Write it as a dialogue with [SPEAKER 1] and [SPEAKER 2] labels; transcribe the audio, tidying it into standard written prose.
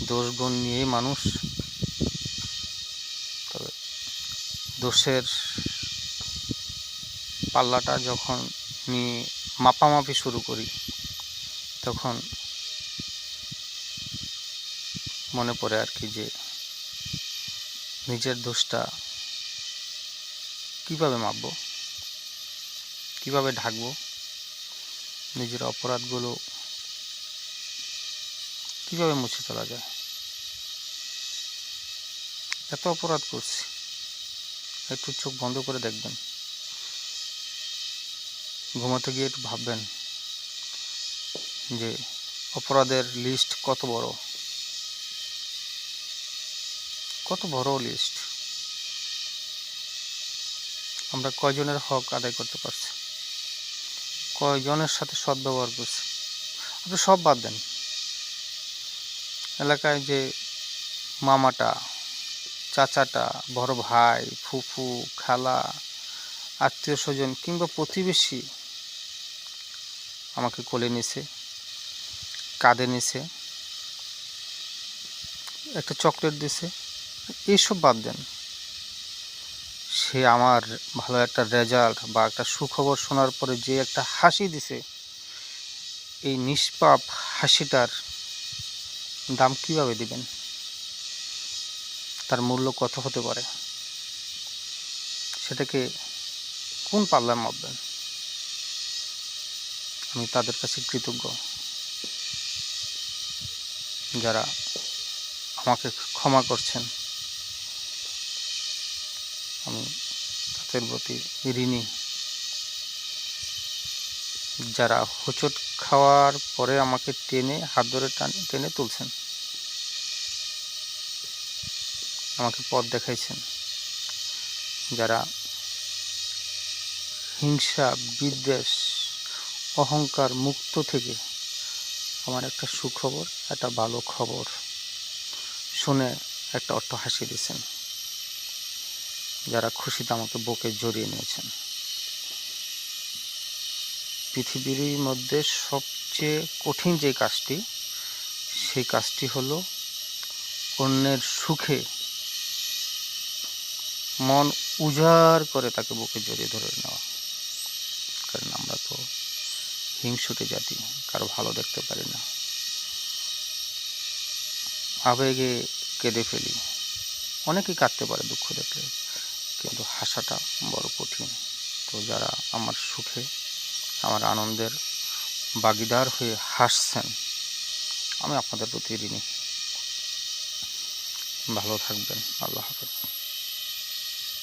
[SPEAKER 1] দোষ গুণ নিয়েই মানুষ। তবে দোষের পাল্লাটা যখন নিয়ে মাপামাপি শুরু করি তখন মনে পড়ে আর কি যে নিজের দোষটা কীভাবে মাপবো, কীভাবে ঢাকবো, নিজের অপরাধগুলো কীভাবে মুছে ফেলা যায়। এত অপরাধ করছি, একটু চোখ বন্ধ করে দেখবেন, ঘুমাতে গিয়ে একটু ভাববেন যে অপরাধের লিস্ট কত বড়, কত বড় লিস্ট। আমরা কয়জনের হক আদায় করতে পারছি, কয়জনের সাথে সদ্ব্যবহার করছি। আপনি সব বাদ দেন, এলাকায় যে মামাটা, চাচাটা, বড় ভাই, ফুফু, খালা, আত্মীয় স্বজন কিংবা প্রতিবেশী আমাকে কোলে নিছে, কাঁধে নিছে, একটা চকলেট দিছে, এইসব বাদ দেন। সে আমার ভালো একটা রেজাল্ট বা একটা সুখবর শোনার পরে যে একটা হাসি দিছে, এই নিষ্পাপ হাসিটার দাম কিভাবে দিবেন, তার মূল্য কত হতে পারে, সেটাকে কোন পাল্লায় মাপবেন। আমি তাদের কাছে কৃতজ্ঞ যারা আমাকে ক্ষমা করছেন, আমি তাদের প্রতি ঋণী। যারা হোঁচট খাওয়ার পরে আমাকে টেনে, হাত ধরে টেনে তুলছেন, আমাকে পথ দেখাইছেন, যারা হিংসা, বিদ্বেষ, অহংকার মুক্ত থেকে আমার একটা সুখবর, একটা ভালো খবর শুনে একটা অট্টহাসি দিয়েছেন, যারা খুশিতে আমাকে বুকে জড়িয়ে নিয়েছেন। পৃথিবীর মধ্যে সবচেয়ে কঠিন যে কাজটি, সেই কাজটি হলো অন্যের সুখে মন উজাড় করে তাকে বুকে জড়িয়ে ধরে নেওয়া। কারণ আমরা তো হিংসুটে জাতি, কারো ভালো দেখতে পারি না, আবেগে কেঁদে ফেলি। অনেকেই কাঁদতে পারে দুঃখ দেখলে, কিন্তু হাসাটা বড় কঠিন। তো যারা আমার সুখে, আমার আনন্দের ভাগীদার হয়ে হাসছেন, আমি আপনাদের প্রতি ঋণী। ভালো থাকবেন। আল্লাহ হাফেজ।